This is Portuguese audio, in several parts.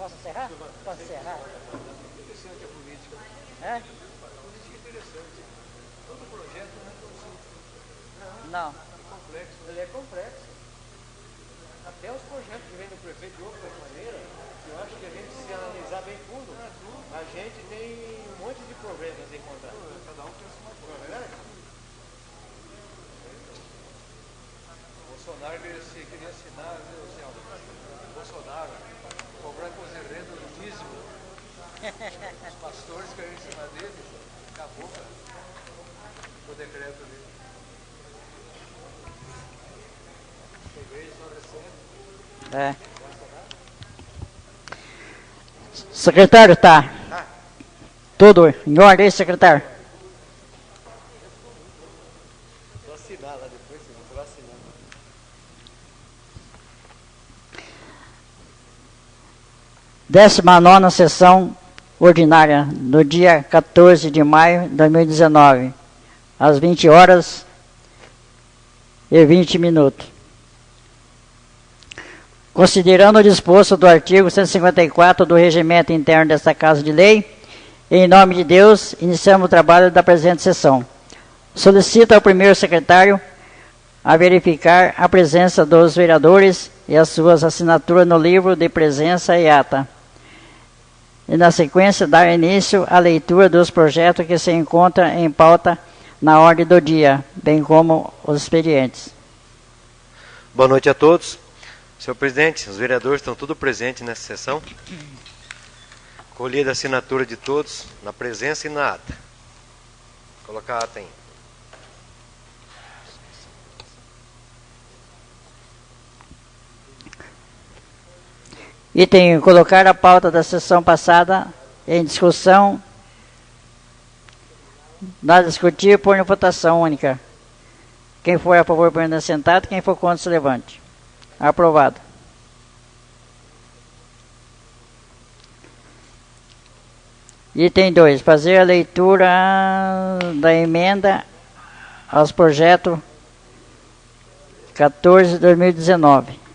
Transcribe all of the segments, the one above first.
Posso encerrar? Posso encerrar? Interessante a política. É? A política é interessante. Todo projeto não é tão simples. Não. É complexo. Ele é complexo. Até os projetos que vêm do prefeito de outra maneira, eu acho que a gente, se analisar bem fundo, a gente tem um monte de problemas a encontrar. Cada um pensa uma coisa. Não é verdade? Bolsonaro queria assinar, viu, Celso? Bolsonaro cobrar renda do dízimo. Os pastores caíram em cima dele, acabou, cara. O decreto dele. A igreja só recebe. É. Secretário, tá. Tudo em ordem, secretário? Só assinar lá depois, você vai assinar. Décima nona sessão ordinária, no dia 14 de maio de 2019, às 20 horas e 20 minutos. Considerando o disposto do artigo 154 do Regimento Interno desta Casa de Lei, em nome de Deus, iniciamos o trabalho da presente sessão. Solicito ao primeiro secretário a verificar a presença dos vereadores e as suas assinaturas no livro de presença e ata. E, na sequência, dar início à leitura dos projetos que se encontram em pauta na ordem do dia, bem como os expedientes. Boa noite a todos. Senhor presidente, os vereadores estão tudo presentes nessa sessão. Colhida a assinatura de todos, na presença e na ata. Vou colocar a ata aí. Item: colocar a pauta da sessão passada em discussão, nada discutir, pôr em votação única. Quem for a favor, permaneça sentado. Quem for contra, se levante. Aprovado. Item 2. Fazer a leitura da emenda aos projetos 14 de 2019.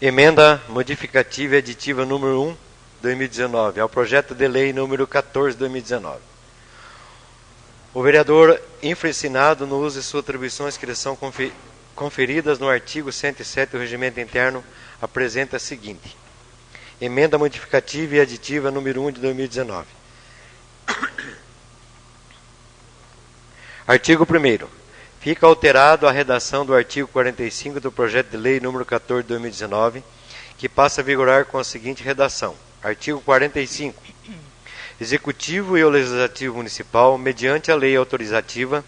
Emenda modificativa e aditiva número 1, 2019, ao projeto de lei número 14, 2019. O vereador infraensinado no uso de suas atribuições que lhe são conferidas no artigo 107 do Regimento Interno apresenta a seguinte: emenda modificativa e aditiva número 1 de 2019. Artigo 1º. Fica alterado a redação do artigo 45 do projeto de lei número 14 de 2019, que passa a vigorar com a seguinte redação: artigo 45. Executivo e o Legislativo Municipal, mediante a lei autorizativa,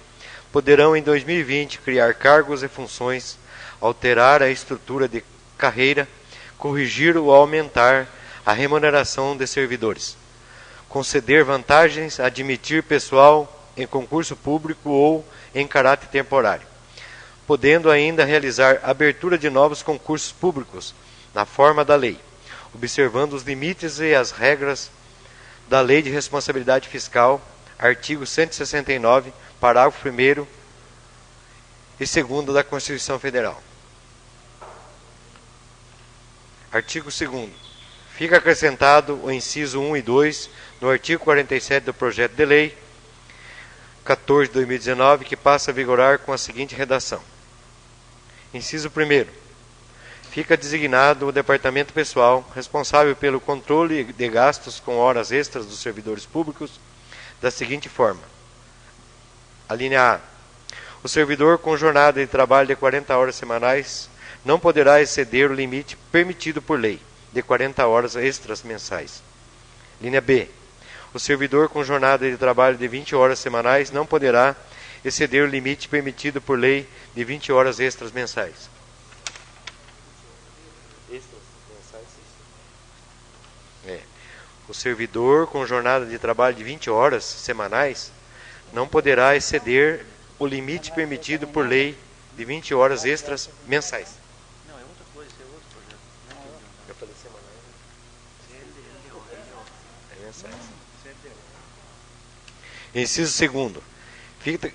poderão em 2020 criar cargos e funções, alterar a estrutura de carreira, corrigir ou aumentar a remuneração de servidores, conceder vantagens, admitir pessoal em concurso público ou em caráter temporário, podendo ainda realizar abertura de novos concursos públicos na forma da lei, observando os limites e as regras da Lei de Responsabilidade Fiscal, artigo 169, parágrafo 1º e 2º da Constituição Federal. Artigo 2º. Fica acrescentado o inciso 1 e 2 no artigo 47 do projeto de lei 14 de 2019, que passa a vigorar com a seguinte redação: inciso 1º. Fica designado o departamento pessoal responsável pelo controle de gastos com horas extras dos servidores públicos da seguinte forma: a linha A. O servidor com jornada de trabalho de 40 horas semanais não poderá exceder o limite permitido por lei de 40 horas extras mensais. Linha B. O servidor com jornada de trabalho de 20 horas semanais não poderá exceder o limite permitido por lei de 20 horas extras mensais. O servidor com jornada de trabalho de 20 horas semanais não poderá exceder o limite permitido por lei de 20 horas extras mensais. Não, é outra coisa, é outro projeto. Eu falei semanais. É mensais. Inciso 2º.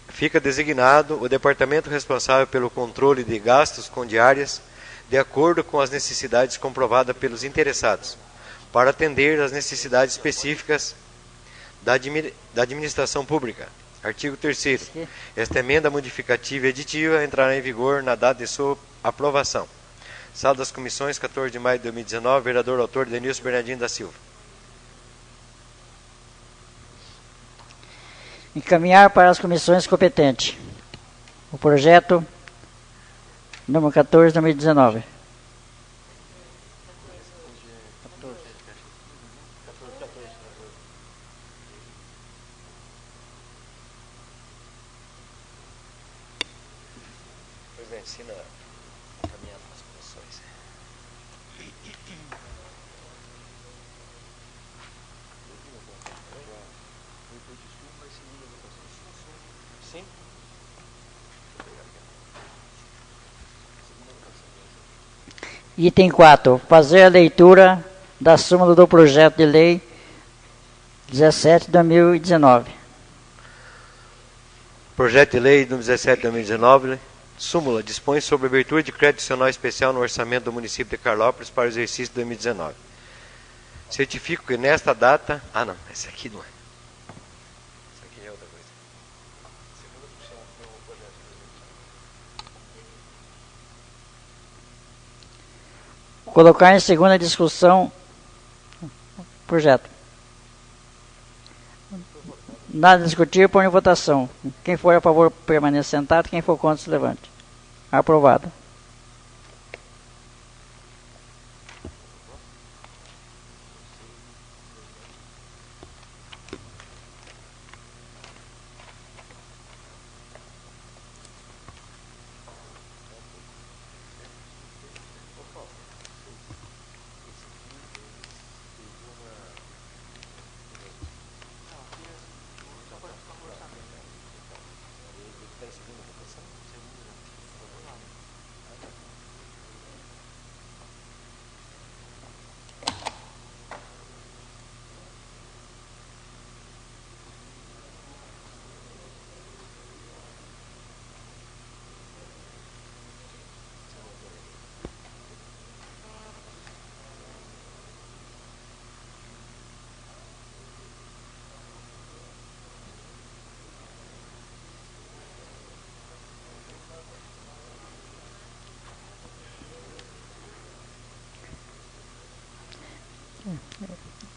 Fica designado o departamento responsável pelo controle de gastos com diárias, de acordo com as necessidades comprovadas pelos interessados, para atender às necessidades específicas da administração pública. Artigo 3º. Esta emenda modificativa e editiva entrará em vigor na data de sua aprovação. Sala das Comissões, 14 de maio de 2019, vereador autor Denilson Bernardino da Silva. Encaminhar para as comissões competentes o projeto número 14 de 2019. Ensina encaminhar para as comissões. Sim. Item 4. Fazer a leitura da súmula do projeto de lei 17 de 2019. Projeto de lei número 17 de 2019, súmula, dispõe sobre a abertura de crédito adicional especial no orçamento do município de Carlópolis para o exercício de 2019. Certifico que nesta data... Ah, não, esse aqui não é. Esse aqui é outra coisa. Segunda opção do projeto. Colocar em segunda discussão o projeto. Nada a discutir, põe em votação. Quem for a favor, permaneça sentado. Quem for contra, se levante. Aprovado.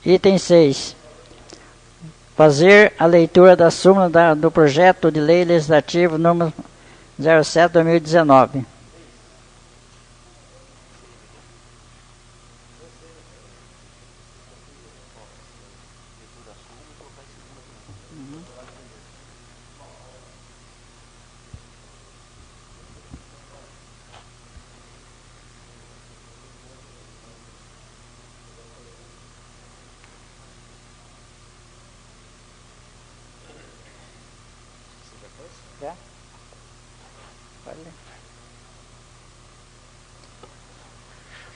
Item 6. Fazer a leitura da súmula do projeto de lei legislativo número 07 de 2019. Já? Pode ler.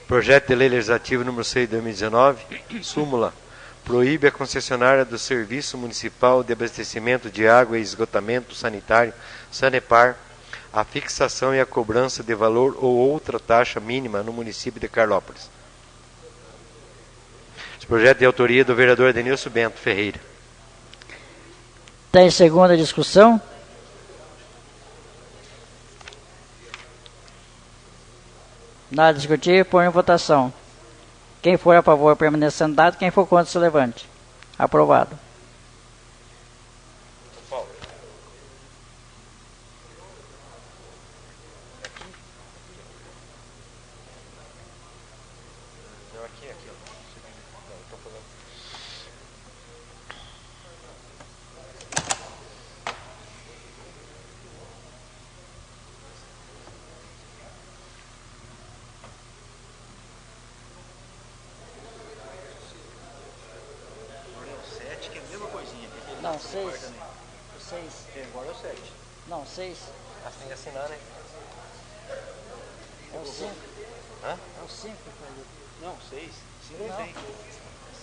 Projeto de lei legislativo número 6 de 2019, súmula, proíbe a concessionária do Serviço Municipal de Abastecimento de Água e Esgotamento Sanitário, Sanepar, a fixação e a cobrança de valor ou outra taxa mínima no município de Carlópolis. Esse projeto é de autoria do vereador Denilson Bento Ferreira. Está em segunda discussão. Nada a discutir, põe em votação. Quem for a favor, permaneça sentado. Quem for contra, se levante. Aprovado. Não, 6. O 6. Agora é o 7. Não, 6. Assim assinar, né? É o 5. Hã? É o 5. Não, 6. 5 não tem.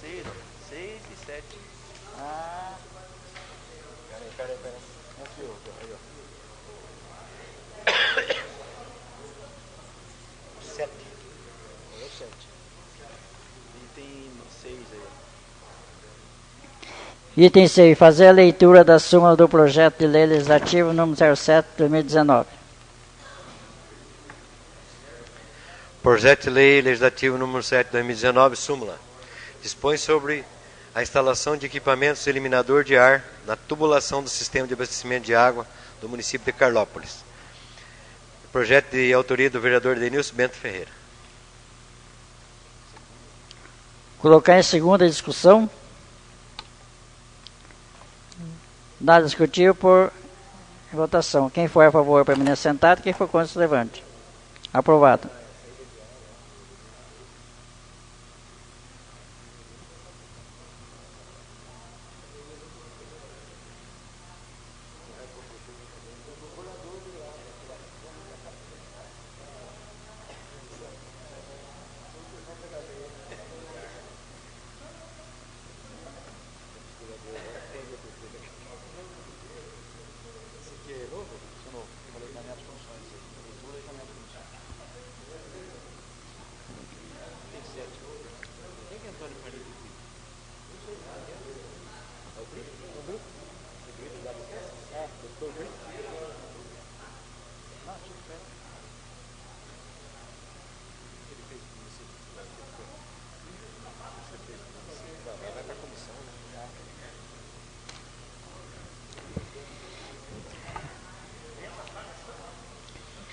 6 e 7. Ah. Peraí. Aqui, aí, ó. 7. É o 7. Item 6 aí. Item 6. Fazer a leitura da súmula do projeto de lei legislativo número 07, 2019. Projeto de Lei Legislativo número 7, 2019, súmula. Dispõe sobre a instalação de equipamentos eliminador de ar na tubulação do sistema de abastecimento de água do município de Carlópolis. Projeto de autoria do vereador Denilson Bento Ferreira. Colocar em segunda discussão. Nada discutível por votação. Quem for a favor permaneça sentado, quem for contra se levante. Aprovado.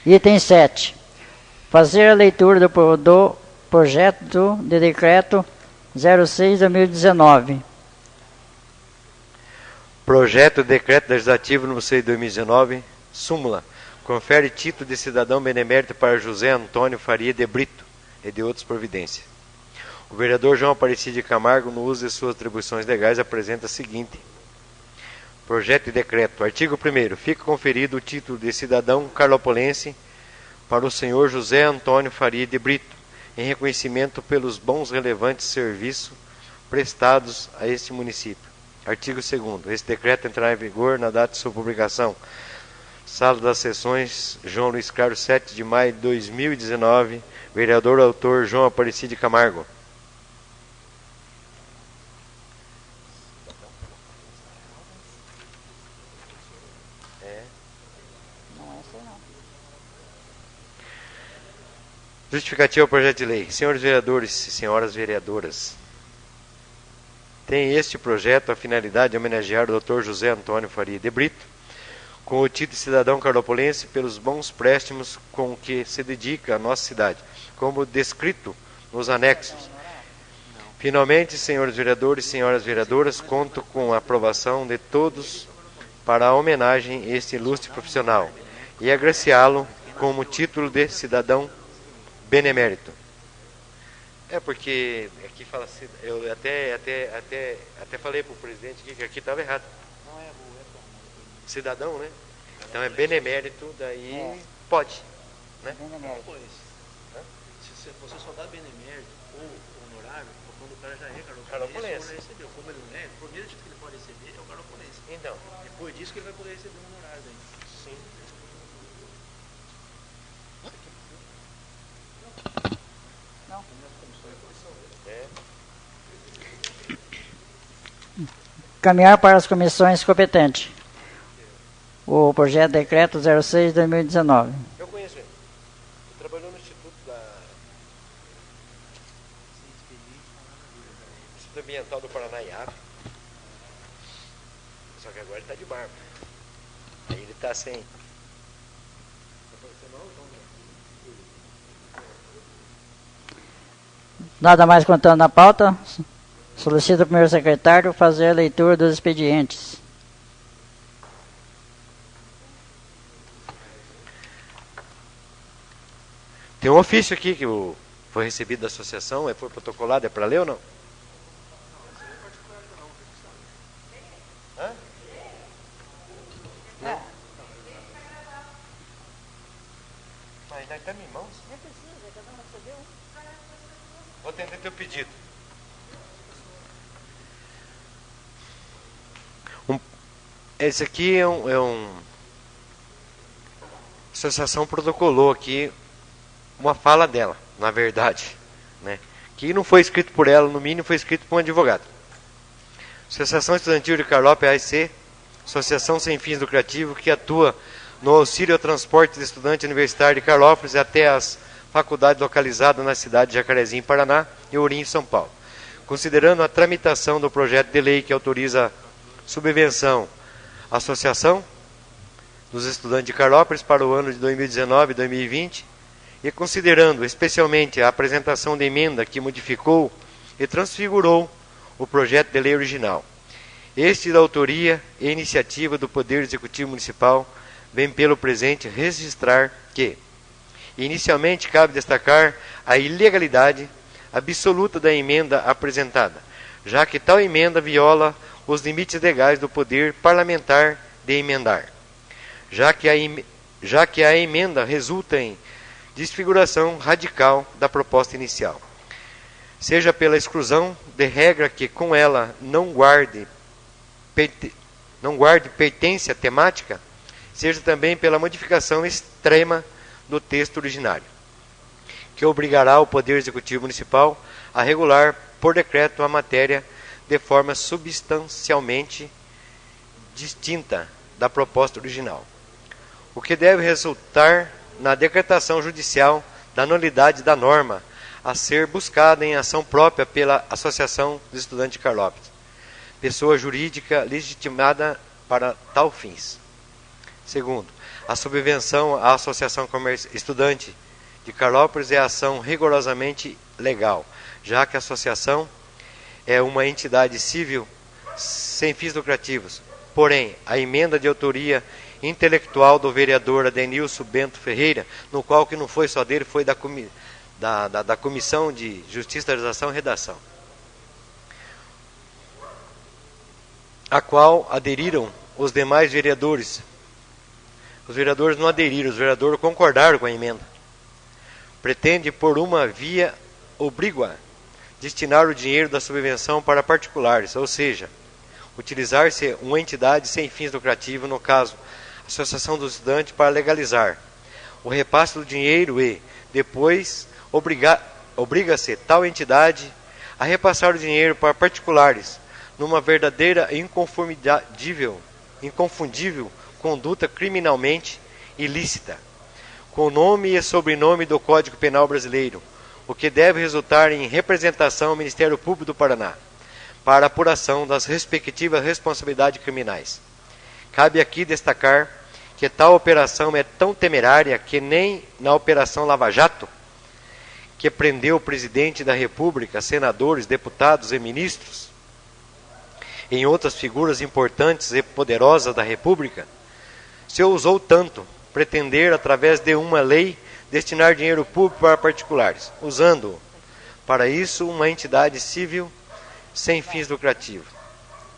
Item 7. Fazer a leitura do projeto de decreto 06/2019. Projeto de decreto legislativo número 6 de 2019, súmula. Confere título de cidadão benemérito para José Antônio Faria de Brito e de outras providências. O vereador João Aparecido de Camargo, no uso de suas atribuições legais, apresenta a seguinte. Projeto de decreto. Artigo 1º. Fica conferido o título de cidadão carlopolense para o senhor José Antônio Faria de Brito, em reconhecimento pelos bons relevantes serviços prestados a este município. Artigo 2º. Este decreto entrará em vigor na data de sua publicação. Sala das Sessões, João Luiz Carlos, 7 de maio de 2019. Vereador autor João Aparecido de Camargo. Justificativa ao projeto de lei. Senhores vereadores e senhoras vereadoras, tem este projeto a finalidade de homenagear o Dr. José Antônio Faria de Brito, com o título de cidadão carlopolense, pelos bons préstimos com que se dedica à nossa cidade, como descrito nos anexos. Finalmente, senhores vereadores e senhoras vereadoras, conto com a aprovação de todos para a homenagem a este ilustre profissional e agraciá-lo como título de cidadão benemérito. É porque aqui fala assim, eu até falei para o presidente que aqui estava errado. Não é Cidadão, né? Então é benemérito, daí pode, né? Benemérito. Se você só dá benemérito ou honorário, quando o cara já é Carlopolense. ele recebeu. Como ele não é, o primeiro título que ele pode receber é o carlopolense. Então, Depois disso que ele vai poder receber um honorário daí. sim. Caminhar para as comissões competentes. O projeto de decreto 06/2019. Eu conheço ele. Ele trabalhou no Instituto Instituto Ambiental do Paraná IAP. Só que agora ele está de barba. Aí ele está sem. Nada mais contando na pauta. Solicito ao primeiro secretário fazer a leitura dos expedientes. Tem um ofício aqui que foi recebido da associação, foi protocolado, é para ler ou não? Hã? Não. Mas nós estamos em mãos. Vou atender teu pedido. Esse aqui é um... A associação protocolou aqui uma fala dela, na verdade, né? Que não foi escrito por ela, no mínimo foi escrito por um advogado. Associação Estudantil de Carlópolis, AEC, associação sem fins lucrativos que atua no auxílio ao transporte de estudante universitário de Carlópolis até as faculdades localizadas na cidade de Jacarezinho, Paraná, e Ourinho, São Paulo. Considerando a tramitação do projeto de lei que autoriza subvenção à Associação dos Estudantes de Carlópolis para o ano de 2019 e 2020, e considerando especialmente a apresentação de emenda que modificou e transfigurou o projeto de lei original. Este da autoria e iniciativa do Poder Executivo Municipal vem pelo presente registrar que, inicialmente, cabe destacar a ilegalidade absoluta da emenda apresentada, já que tal emenda viola os limites legais do poder parlamentar de emendar, já que a emenda resulta em desfiguração radical da proposta inicial, seja pela exclusão de regra que com ela não guarde pertence à temática, seja também pela modificação extrema do texto originário, que obrigará o Poder Executivo Municipal a regular por decreto a matéria de forma substancialmente distinta da proposta original, o que deve resultar na decretação judicial da nulidade da norma a ser buscada em ação própria pela Associação dos Estudantes de Carlópolis, pessoa jurídica legitimada para tal fins. Segundo, a subvenção à Associação Estudante de Carlópolis é ação rigorosamente legal, já que a associação é uma entidade civil sem fins lucrativos. Porém, a emenda de autoria intelectual do vereador Adenilson Bento Ferreira, no qual que não foi só dele, foi da Comissão de Justiça, Legislação e Redação, a qual aderiram os demais vereadores. Os vereadores não aderiram, os vereadores concordaram com a emenda. Pretende, por uma via obríqua, destinar o dinheiro da subvenção para particulares, ou seja, utilizar-se uma entidade sem fins lucrativos, no caso, Associação dos Estudantes, para legalizar o repasse do dinheiro e, depois, obriga-se tal entidade a repassar o dinheiro para particulares, numa verdadeira e inconfundível conduta criminalmente ilícita, com nome e sobrenome do Código Penal Brasileiro, o que deve resultar em representação ao Ministério Público do Paraná, para apuração das respectivas responsabilidades criminais. Cabe aqui destacar que tal operação é tão temerária que nem na Operação Lava Jato, que prendeu o presidente da República, senadores, deputados e ministros, em outras figuras importantes e poderosas da República, se ousou tanto pretender, através de uma lei, destinar dinheiro público para particulares, usando para isso uma entidade civil sem fins lucrativos.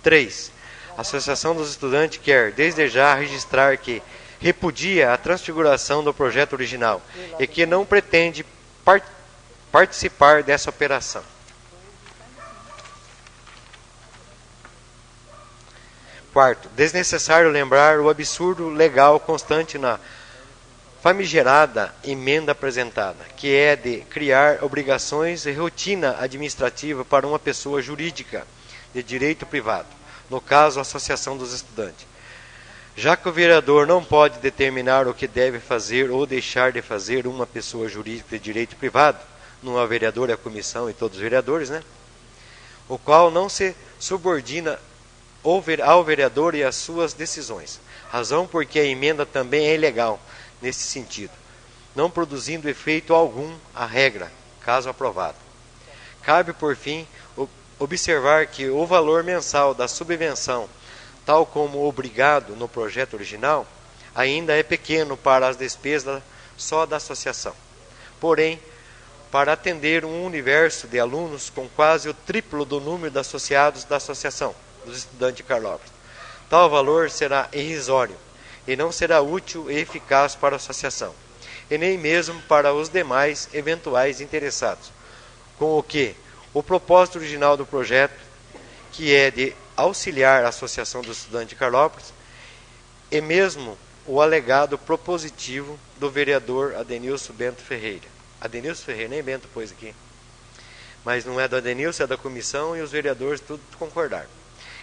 3. A Associação dos Estudantes quer, desde já, registrar que repudia a transfiguração do projeto original e que não pretende participar dessa operação. Quarto, desnecessário lembrar o absurdo legal constante na famigerada emenda apresentada, que é de criar obrigações e rotina administrativa para uma pessoa jurídica de direito privado, no caso a Associação dos Estudantes. Já que o vereador não pode determinar o que deve fazer ou deixar de fazer uma pessoa jurídica de direito privado, não é o vereador, é a comissão e todos os vereadores, né? O qual não se subordina ao vereador e às suas decisões, razão porque a emenda também é ilegal nesse sentido, não produzindo efeito algum a regra, caso aprovado. Cabe, por fim, observar que o valor mensal da subvenção, tal como obrigado no projeto original, ainda é pequeno para as despesas só da associação. Porém, para atender um universo de alunos com quase o triplo do número de associados da Associação dos Estudantes de Carlópolis, tal valor será irrisório e não será útil e eficaz para a associação, e nem mesmo para os demais eventuais interessados, com o que o propósito original do projeto, que é de auxiliar a Associação dos Estudantes de Carlópolis, e mesmo o alegado propositivo do vereador Adenilson Bento Ferreira. Adenilson Ferreira, nem Bento pôs aqui. Mas não é do Adenilson, é da comissão e os vereadores tudo concordaram.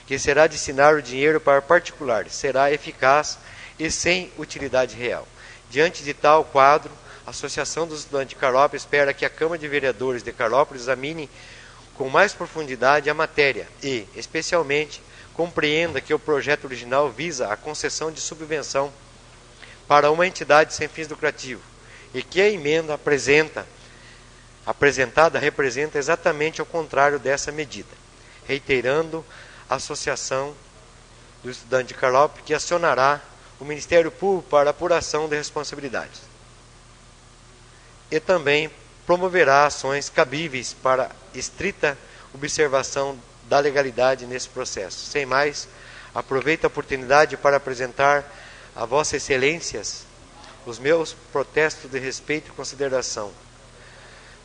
Que será destinar o dinheiro para particulares, será eficaz e sem utilidade real. Diante de tal quadro, a Associação dos Estudantes de Carlópolis espera que a Câmara de Vereadores de Carlópolis examine com mais profundidade a matéria e, especialmente, compreenda que o projeto original visa a concessão de subvenção para uma entidade sem fins lucrativos e que a emenda apresentada representa exatamente o contrário dessa medida, reiterando a Associação do Estudante de Carlópolis que acionará o Ministério Público para apuração de responsabilidades e também promoverá ações cabíveis para estrita observação da legalidade nesse processo. Sem mais, aproveito a oportunidade para apresentar a Vossas Excelências os meus protestos de respeito e consideração.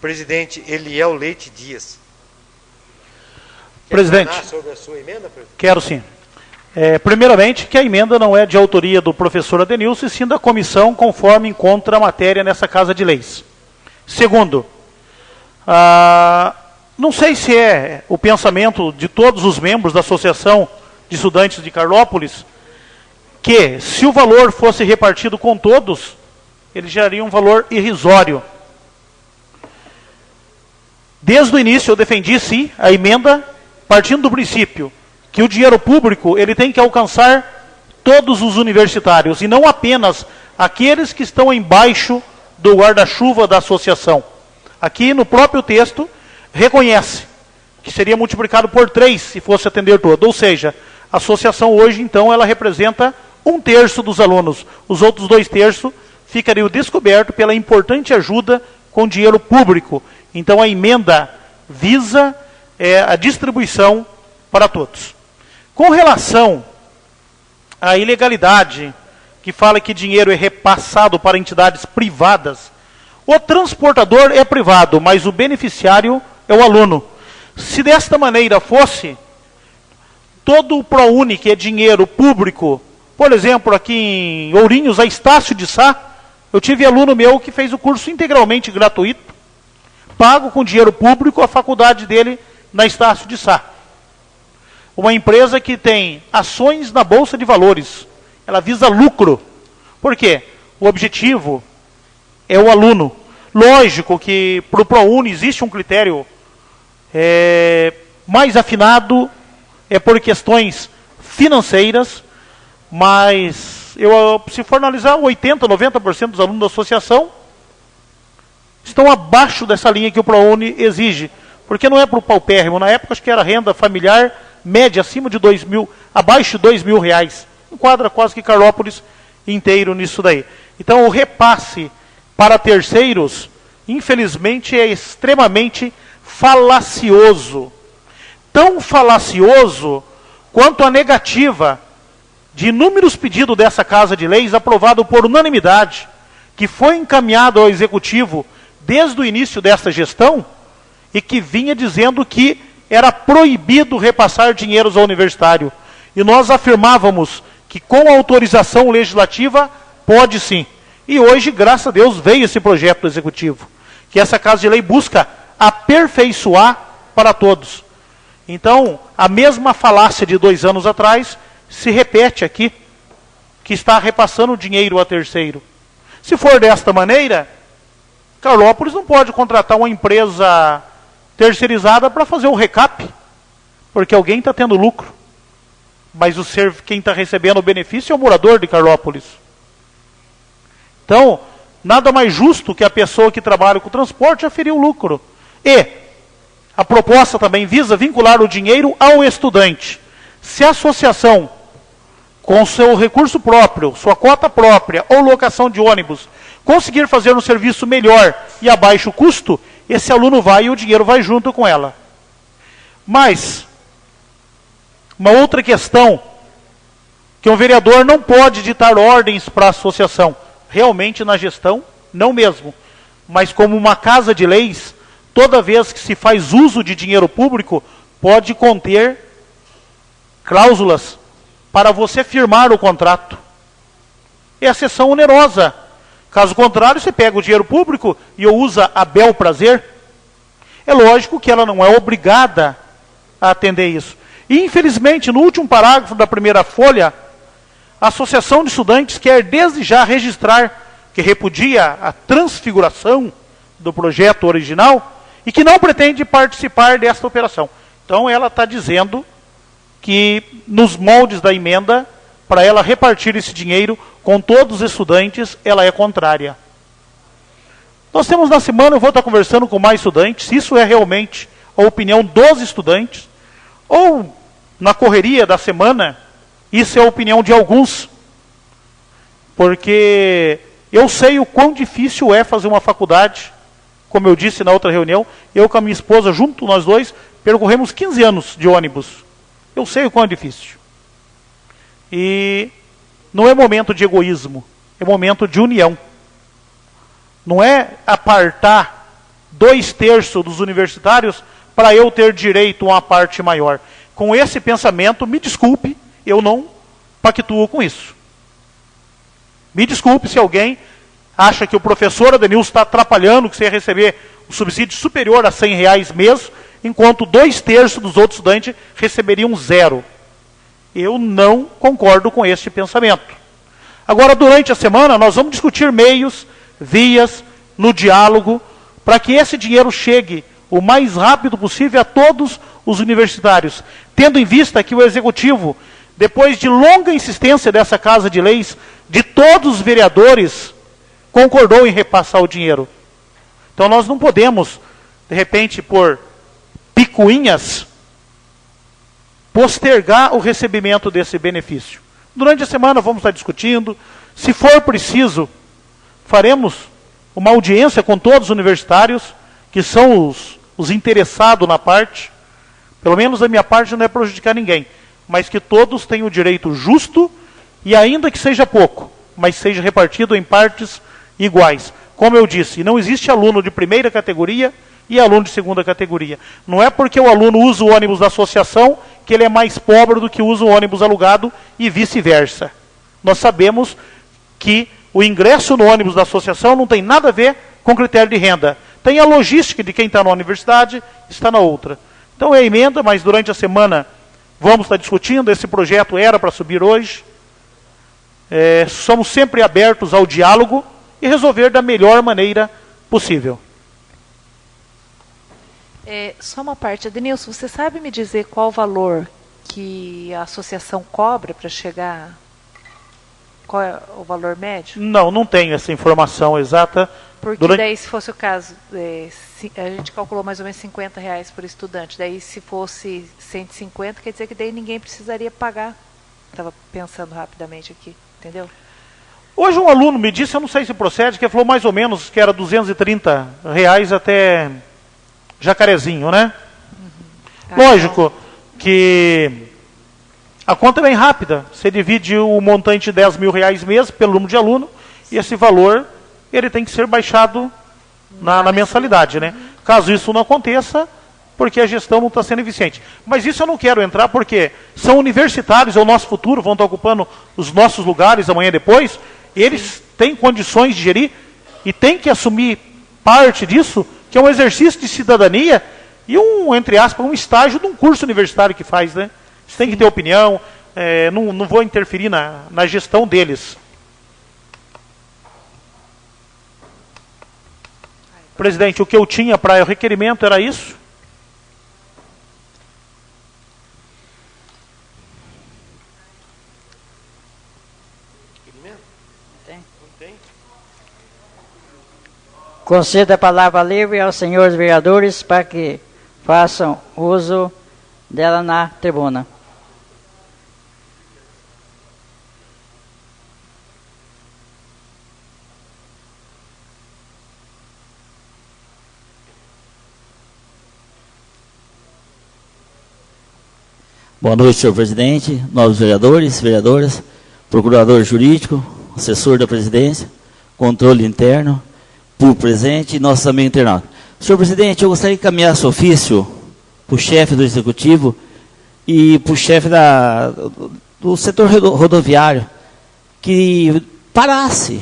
Presidente Eliel Leite Dias. Presidente, sobre a sua emenda, presidente? Quero sim. Primeiramente, que a emenda não é de autoria do professor Adenilson, e sim da comissão, conforme encontra a matéria nessa Casa de Leis. Segundo, não sei se é o pensamento de todos os membros da Associação de Estudantes de Carlópolis, que se o valor fosse repartido com todos, ele geraria um valor irrisório. Desde o início eu defendi, sim, a emenda, partindo do princípio que o dinheiro público ele tem que alcançar todos os universitários, e não apenas aqueles que estão embaixo do guarda-chuva da associação. Aqui no próprio texto, reconhece que seria multiplicado por 3 se fosse atender todo. Ou seja, a associação hoje, então, ela representa 1/3 dos alunos. Os outros 2/3 ficariam descobertos pela importante ajuda com dinheiro público. Então, a emenda visa a distribuição para todos. Com relação à ilegalidade, que fala que dinheiro é repassado para entidades privadas, o transportador é privado, mas o beneficiário é o aluno. Se desta maneira fosse, todo o ProUni, que é dinheiro público, por exemplo, aqui em Ourinhos, a Estácio de Sá, eu tive aluno meu que fez o curso integralmente gratuito, pago com dinheiro público a faculdade dele na Estácio de Sá. Uma empresa que tem ações na Bolsa de Valores. Ela visa lucro. Por quê? O objetivo é o aluno. Lógico que para o ProUni existe um critério mais afinado, por questões financeiras, mas se for analisar, 80%, 90% dos alunos da associação estão abaixo dessa linha que o ProUni exige. Porque não é para o paupérrimo. Na época, acho que era renda familiar média acima de 2 mil, abaixo de 2 mil reais. Enquadra quase que Carlópolis inteiro nisso daí. Então, o repasse para terceiros, infelizmente, é extremamente falacioso. Tão falacioso quanto a negativa de inúmeros pedidos dessa Casa de Leis, aprovado por unanimidade, que foi encaminhado ao Executivo desde o início desta gestão, e que vinha dizendo que era proibido repassar dinheiros ao universitário. E nós afirmávamos que com a autorização legislativa, pode sim. E hoje, graças a Deus, veio esse projeto do Executivo, que essa Casa de Lei busca aperfeiçoar para todos. Então, a mesma falácia de 2 anos atrás se repete aqui, que está repassando dinheiro a terceiro. Se for desta maneira, Carlópolis não pode contratar uma empresa terceirizada para fazer o recap, porque alguém está tendo lucro. Mas quem está recebendo o benefício é o morador de Carlópolis. Então, nada mais justo que a pessoa que trabalha com o transporte aferir o lucro. E a proposta também visa vincular o dinheiro ao estudante. Se a associação, com seu recurso próprio, sua cota própria ou locação de ônibus, conseguir fazer um serviço melhor e a baixo custo, esse aluno vai e o dinheiro vai junto com ela. Mas, uma outra questão, que um vereador não pode ditar ordens para a associação. Realmente na gestão, não mesmo. Mas como uma Casa de Leis, toda vez que se faz uso de dinheiro público, pode conter cláusulas para você firmar o contrato. é a cessão onerosa. Caso contrário, você pega o dinheiro público e usa a bel prazer. É lógico que ela não é obrigada a atender isso. E, infelizmente, no último parágrafo da primeira folha, a Associação de Estudantes quer desde já registrar que repudia a transfiguração do projeto original e que não pretende participar desta operação. Então, ela está dizendo que, nos moldes da emenda, para ela repartir esse dinheiro com todos os estudantes, ela é contrária. Nós temos na semana, eu vou estar conversando com mais estudantes, se isso é realmente a opinião dos estudantes, ou na correria da semana, isso é a opinião de alguns, porque eu sei o quão difícil é fazer uma faculdade, como eu disse na outra reunião, eu com a minha esposa, junto nós dois, percorremos 15 anos de ônibus. Eu sei o quão é difícil. E não é momento de egoísmo, é momento de união. Não é apartar 2/3 dos universitários para eu ter direito a uma parte maior. Com esse pensamento, me desculpe, eu não pactuo com isso. Me desculpe se alguém acha que o professor Adenilson está atrapalhando, que você ia receber um subsídio superior a R$100 mês, enquanto 2/3 dos outros estudantes receberiam 0. Eu não concordo com este pensamento. Agora, durante a semana, nós vamos discutir meios, vias, no diálogo, para que esse dinheiro chegue o mais rápido possível a todos os universitários, tendo em vista que o Executivo, depois de longa insistência dessa Casa de Leis, de todos os vereadores, concordou em repassar o dinheiro. Então nós não podemos, de repente, por picuinhas, postergar o recebimento desse benefício. Durante a semana vamos estar discutindo. Se for preciso, faremos uma audiência com todos os universitários, que são os interessados na parte. Pelo menos da minha parte não é prejudicar ninguém, mas que todos tenham o direito justo, e ainda que seja pouco, mas seja repartido em partes iguais. Como eu disse, não existe aluno de primeira categoria e aluno de segunda categoria. Não é porque o aluno usa o ônibus da associação que ele é mais pobre do que usa o ônibus alugado e vice-versa. Nós sabemos que o ingresso no ônibus da associação não tem nada a ver com critério de renda. Tem a logística de quem está na universidade, está na outra. Então é a emenda, mas durante a semana vamos estar discutindo. Esse projeto era para subir hoje. Somos sempre abertos ao diálogo e resolver da melhor maneira possível. Só uma parte. Adenilson, você sabe me dizer qual o valor que a associação cobra para chegar? Qual é o valor médio? Não tenho essa informação exata. Porque daí, se fosse o caso, a gente calculou mais ou menos R$50 por estudante. Daí, se fosse 150, quer dizer que daí ninguém precisaria pagar. Estava pensando rapidamente aqui, entendeu? Hoje um aluno me disse, eu não sei se procede, que falou mais ou menos que era R$230 até Jacarezinho, né? Lógico que a conta é bem rápida. Você divide o montante de R$10.000 mês pelo número de aluno, e esse valor ele tem que ser baixado na mensalidade, né? Caso isso não aconteça, porque a gestão não está sendo eficiente. Mas isso eu não quero entrar, porque são universitários, é o nosso futuro, vão estar ocupando os nossos lugares amanhã e depois. Eles têm condições de gerir e têm que assumir parte disso, que é um exercício de cidadania e entre aspas, um estágio de um curso universitário que faz, né? Você tem que ter opinião, não vou interferir na gestão deles. Presidente, o que eu tinha para o requerimento era isso? Conceda a palavra livre aos senhores vereadores para que façam uso dela na tribuna. Boa noite, senhor presidente, novos vereadores, vereadoras, procurador jurídico, assessor da presidência, controle interno, público presente e nossos amigos internautas. Senhor presidente, eu gostaria de encaminhar esse ofício para o chefe do executivo e para o chefe do setor rodoviário, que parasse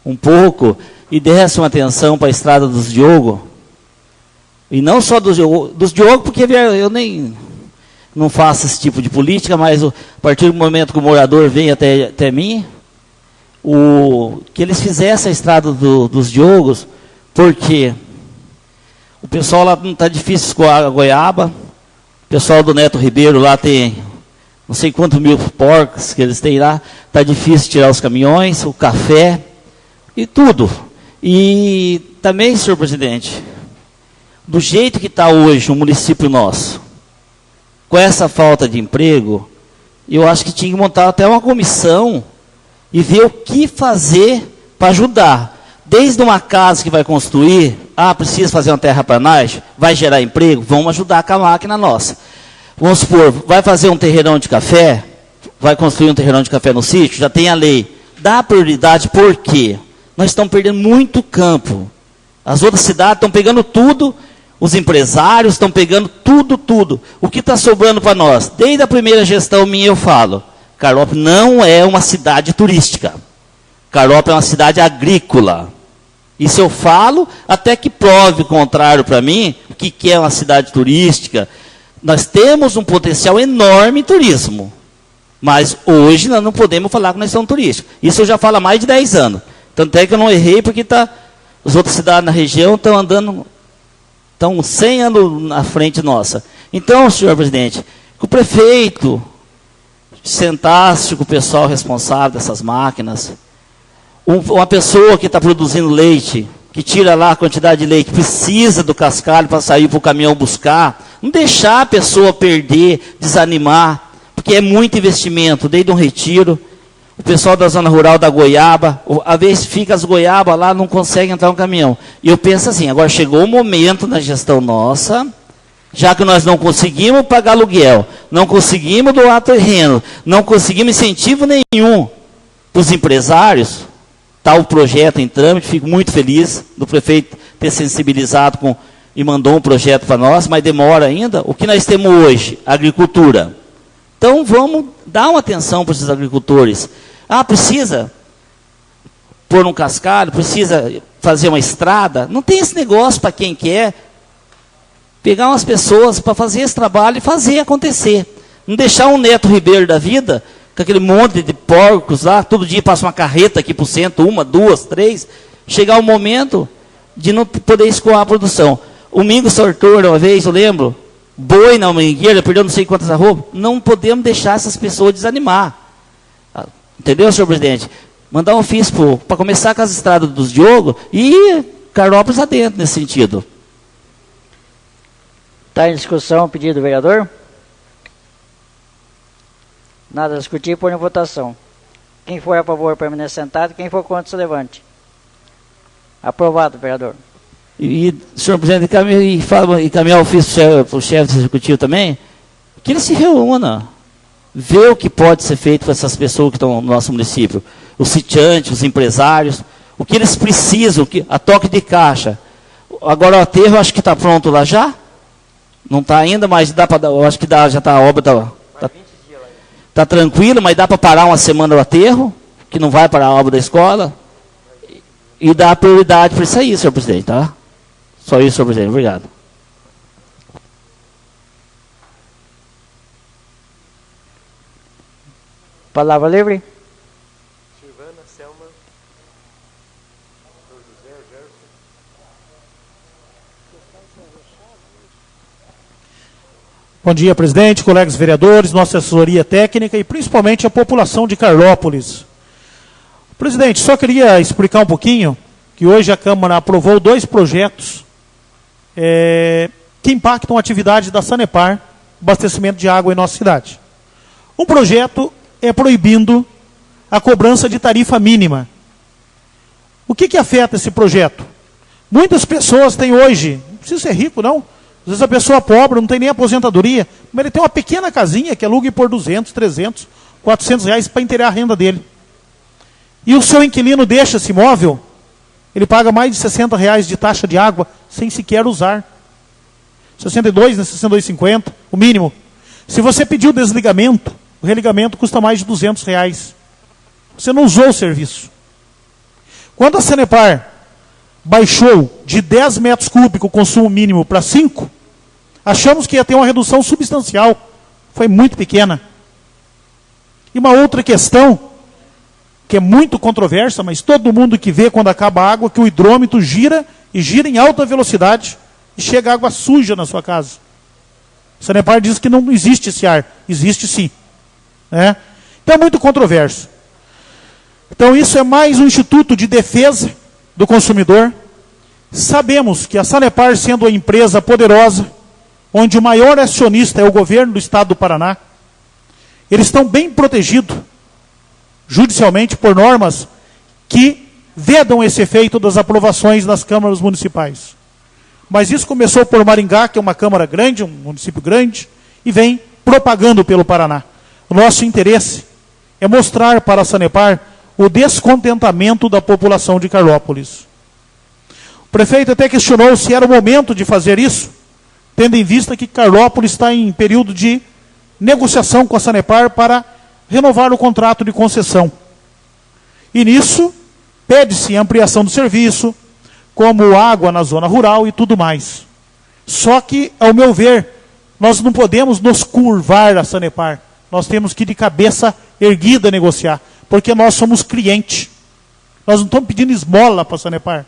um pouco e desse uma atenção para a estrada dos Diogo. E não só dos Diogo, porque eu nem não faço esse tipo de política, mas a partir do momento que o morador vem até mim, que eles fizessem a estrada dos Diogos, porque o pessoal lá não está difícil escoar a goiaba, o pessoal do Neto Ribeiro lá tem não sei quantos mil porcos que eles têm lá, está difícil tirar os caminhões, o café e tudo. E também, senhor presidente, do jeito que está hoje o município nosso, com essa falta de emprego, eu acho que tinha que montar até uma comissão e ver o que fazer para ajudar. Desde uma casa que vai construir, precisa fazer uma terraplanagem, vai gerar emprego, vamos ajudar com a máquina nossa. Vamos supor, vai fazer um terreirão de café, vai construir um terreirão de café no sítio, já tem a lei. Dá prioridade, por quê? Nós estamos perdendo muito campo. As outras cidades estão pegando tudo, os empresários estão pegando tudo. O que está sobrando para nós? Desde a primeira gestão minha eu falo, Carópolis não é uma cidade turística. Carópolis é uma cidade agrícola. Isso eu falo até que prove o contrário para mim, o que é uma cidade turística. Nós temos um potencial enorme em turismo. Mas hoje nós não podemos falar que nós somos turísticos. Isso eu já falo há mais de 10 anos. Tanto é que eu não errei, porque as outras cidades na região estão andando, estão 100 anos na frente nossa. Então, senhor presidente, que o prefeito sentasse com o pessoal responsável dessas máquinas, uma pessoa que está produzindo leite, que tira lá a quantidade de leite, precisa do cascalho para sair para o caminhão buscar, não deixar a pessoa perder, desanimar, porque é muito investimento, desde um retiro. O pessoal da zona rural da goiaba, às vezes fica as goiabas lá, não consegue entrar no caminhão. E eu penso assim, agora chegou o momento na gestão nossa, já que nós não conseguimos pagar aluguel, não conseguimos doar terreno, não conseguimos incentivo nenhum para os empresários, está o projeto em trâmite, fico muito feliz do prefeito ter sensibilizado e mandou um projeto para nós, mas demora ainda. O que nós temos hoje? Agricultura. Então vamos dar uma atenção para esses agricultores. Precisa pôr um cascalho, precisa fazer uma estrada. Não tem esse negócio para quem quer. Pegar umas pessoas para fazer esse trabalho e fazer acontecer. Não deixar um Neto Ribeiro da vida, com aquele monte de porcos lá, todo dia passa uma carreta aqui para o centro, 1, 2, 3. Chegar o momento de não poder escoar a produção. O Mingo Sartor, uma vez, eu lembro, boi na mangueira, perdeu não sei quantas arrobas. Não podemos deixar essas pessoas desanimar. Entendeu, senhor presidente? Mandar um ofício para começar com as estradas dos Diogo e Carópolis adentro nesse sentido. Está em discussão o pedido do vereador? Nada a discutir, põe em votação. Quem for a favor, permanece sentado. Quem for contra, se levante. Aprovado, vereador. E senhor presidente, encaminhar o ofício para o chefe do executivo também, que ele se reúna, ver o que pode ser feito com essas pessoas que estão no nosso município, os sitiantes, os empresários, o que eles precisam, a toque de caixa. Agora o aterro, acho que está pronto lá já? Não está ainda, mas dá para, eu acho que já está a obra, está tranquilo, mas dá para parar uma semana o aterro, que não vai para a obra da escola, e dar prioridade para isso aí, senhor presidente, tá? Só isso, senhor presidente. Obrigado. Palavra livre. Silvana, Selma, José, Gerson. Bom dia, presidente, colegas vereadores, nossa assessoria técnica e principalmente a população de Carlópolis. Presidente, só queria explicar um pouquinho que hoje a Câmara aprovou 2 projetos que impactam a atividade da Sanepar, abastecimento de água em nossa cidade. Um projeto é proibindo a cobrança de tarifa mínima. O que afeta esse projeto? Muitas pessoas têm hoje, não precisa ser rico não, às vezes a pessoa pobre não tem nem aposentadoria, mas ele tem uma pequena casinha que aluga por 200, 300, 400 reais para inteirar a renda dele. E o seu inquilino deixa esse imóvel, ele paga mais de 60 reais de taxa de água sem sequer usar. 62, né, 62,50, o mínimo. Se você pedir o desligamento, o religamento custa mais de 200 reais. Você não usou o serviço. Quando a Sanepar baixou de 10 metros cúbicos o consumo mínimo para 5, achamos que ia ter uma redução substancial. Foi muito pequena. E uma outra questão, que é muito controversa, mas todo mundo que vê quando acaba a água, que o hidrômetro gira e gira em alta velocidade e chega água suja na sua casa. A Sanepar diz que não existe esse ar. Existe sim. Né? Então é muito controverso. Então isso é mais um instituto de defesa do consumidor. Sabemos que a Sanepar, sendo uma empresa poderosa, onde o maior acionista é o governo do estado do Paraná, eles estão bem protegidos judicialmente por normas que vedam esse efeito das aprovações nas câmaras municipais. Mas isso começou por Maringá, que é uma câmara grande, um município grande, e vem propagando pelo Paraná. O nosso interesse é mostrar para a Sanepar o descontentamento da população de Carlópolis. O prefeito até questionou se era o momento de fazer isso, tendo em vista que Carlópolis está em período de negociação com a Sanepar para renovar o contrato de concessão. E nisso, pede-se ampliação do serviço, como água na zona rural e tudo mais. Só que, ao meu ver, nós não podemos nos curvar a Sanepar. Nós temos que ir de cabeça erguida negociar, porque nós somos cliente. Nós não estamos pedindo esmola para a Sanepar.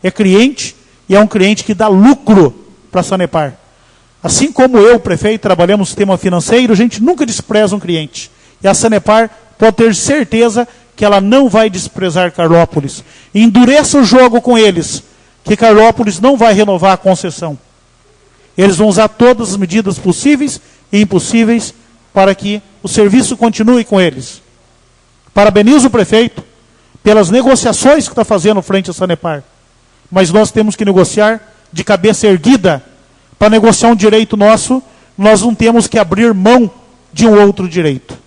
É cliente, e é um cliente que dá lucro para a Sanepar. Assim como eu, prefeito, trabalhamos no sistema financeiro, a gente nunca despreza um cliente. E a Sanepar pode ter certeza que ela não vai desprezar Carlópolis. Endureça o jogo com eles, que Carlópolis não vai renovar a concessão. Eles vão usar todas as medidas possíveis e impossíveis para que o serviço continue com eles. Parabenizo o prefeito pelas negociações que está fazendo frente à Sanepar. Mas nós temos que negociar de cabeça erguida. Para negociar um direito nosso, nós não temos que abrir mão de um outro direito.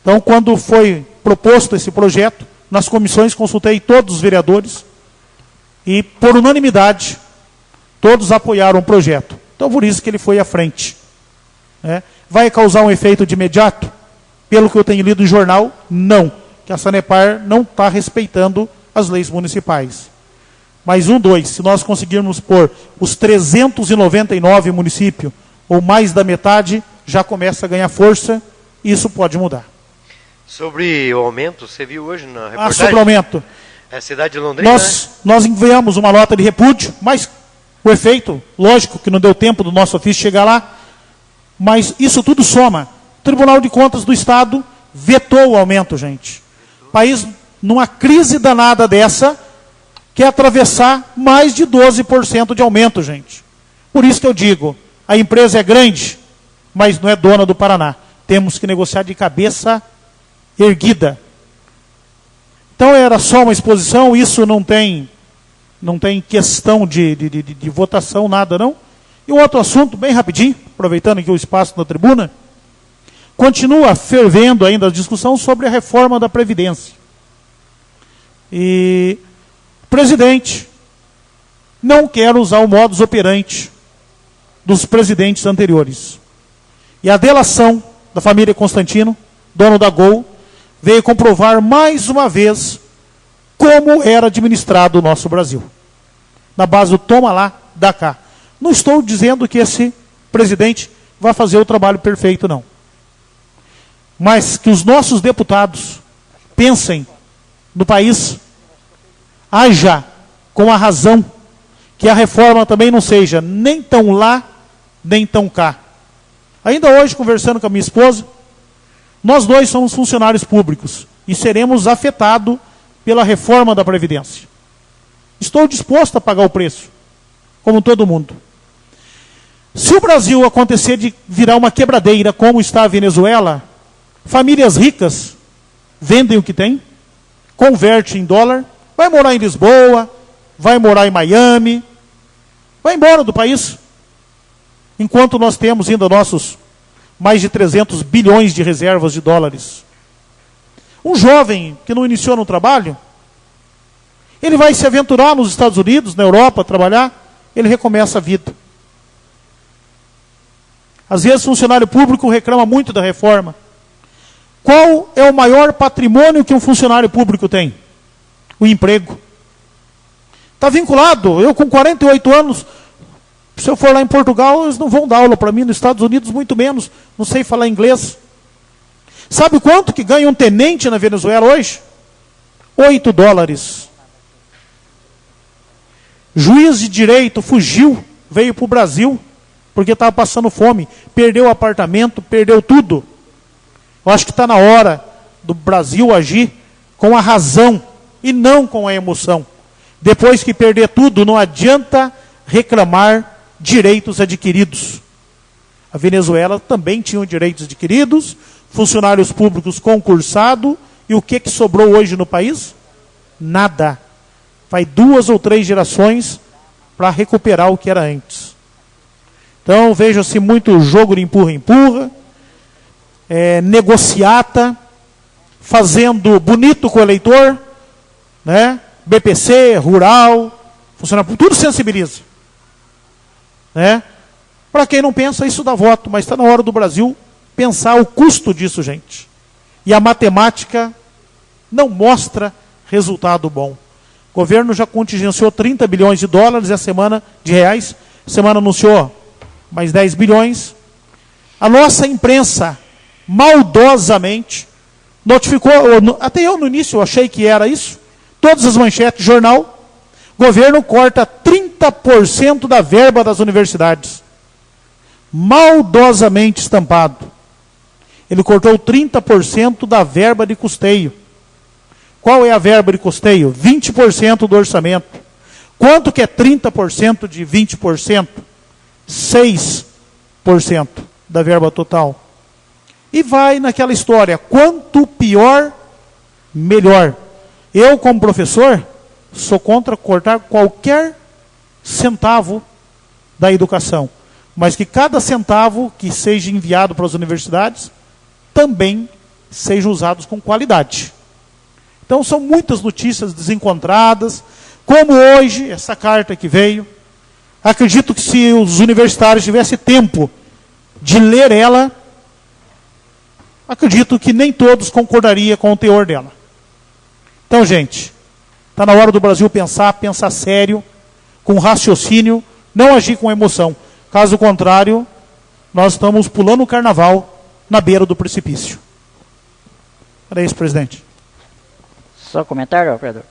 Então, quando foi proposto esse projeto, nas comissões consultei todos os vereadores e, por unanimidade, todos apoiaram o projeto. Então, por isso que ele foi à frente. Vai causar um efeito de imediato? Pelo que eu tenho lido no jornal, não. Que a Sanepar não está respeitando as leis municipais. Mas se nós conseguirmos pôr os 399 municípios, ou mais da metade, já começa a ganhar força, e isso pode mudar. Sobre o aumento, você viu hoje na reportagem? Sobre o aumento. É a cidade de Londrina, nós enviamos uma nota de repúdio, mas o efeito, lógico que não deu tempo do nosso ofício chegar lá, mas isso tudo soma. O Tribunal de Contas do Estado vetou o aumento, gente. O país, numa crise danada dessa, quer atravessar mais de 12% de aumento, gente. Por isso que eu digo, a empresa é grande, mas não é dona do Paraná. Temos que negociar de cabeça erguida. Então era só uma exposição, isso não tem questão de votação, nada não. E um outro assunto, bem rapidinho, aproveitando aqui o espaço na tribuna, continua fervendo ainda a discussão sobre a reforma da Previdência. E o presidente não quer usar o modus operandi dos presidentes anteriores. E a delação da família Constantino, dono da Gol, veio comprovar mais uma vez como era administrado o nosso Brasil. Na base do toma lá, dá cá. Não estou dizendo que esse presidente vai fazer o trabalho perfeito, não. Mas que os nossos deputados pensem no país, haja com a razão, que a reforma também não seja nem tão lá, nem tão cá. Ainda hoje, conversando com a minha esposa, nós dois somos funcionários públicos e seremos afetados pela reforma da Previdência. Estou disposto a pagar o preço, como todo mundo. Se o Brasil acontecer de virar uma quebradeira, como está a Venezuela, famílias ricas vendem o que tem, converte em dólar, vai morar em Lisboa, vai morar em Miami, vai embora do país. Enquanto nós temos ainda nossos mais de 300 bilhões de reservas de dólares. Um jovem que não iniciou no trabalho, ele vai se aventurar nos Estados Unidos, na Europa, trabalhar, ele recomeça a vida. Às vezes o funcionário público reclama muito da reforma. Qual é o maior patrimônio que um funcionário público tem? O emprego. Está vinculado. Eu com 48 anos, se eu for lá em Portugal, eles não vão dar aula para mim, nos Estados Unidos muito menos, não sei falar inglês. Sabe quanto que ganha um tenente na Venezuela hoje? $8. Juiz de direito fugiu, veio para o Brasil, porque estava passando fome, perdeu o apartamento, perdeu tudo. Eu acho que está na hora do Brasil agir com a razão e não com a emoção. Depois que perder tudo, não adianta reclamar direitos adquiridos. A Venezuela também tinha direitos adquiridos, funcionários públicos concursados, e o que sobrou hoje no país? Nada. Vai 2 ou 3 gerações para recuperar o que era antes. Então, veja-se muito jogo de empurra-empurra, negociata, fazendo bonito com o eleitor, né? BPC, rural, funcionário, tudo sensibiliza. Né? Para quem não pensa, isso dá voto, mas está na hora do Brasil pensar o custo disso, gente. E a matemática não mostra resultado bom. O governo já contingenciou 30 bilhões de dólares de reais, semana anunciou mais 10 bilhões. A nossa imprensa, maldosamente, notificou, até eu no início achei que era isso, todas as manchetes, jornal, governo corta 30% da verba das universidades. Maldosamente estampado. Ele cortou 30% da verba de custeio. Qual é a verba de custeio? 20% do orçamento. Quanto que é 30% de 20%? 6% da verba total. E vai naquela história, quanto pior, melhor. Eu, como professor, sou contra cortar qualquer centavo da educação. Mas que cada centavo que seja enviado para as universidades também sejam usados com qualidade. Então são muitas notícias desencontradas, como hoje, essa carta que veio. Acredito que se os universitários tivessem tempo de ler ela, acredito que nem todos concordariam com o teor dela. Então, gente, está na hora do Brasil pensar sério, com raciocínio, não agir com emoção. Caso contrário, nós estamos pulando o carnaval na beira do precipício. Era isso, presidente. Só comentário, vereador?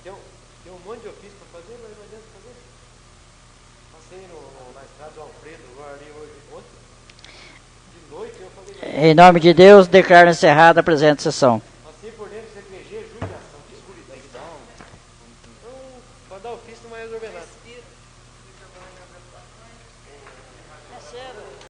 Tem um monte de ofício para fazer, mas não adianta fazer. Passei na estrada do Alfredo, agora ali hoje, ontem. De noite eu falei... Em nome de Deus, declaro encerrada a presente sessão.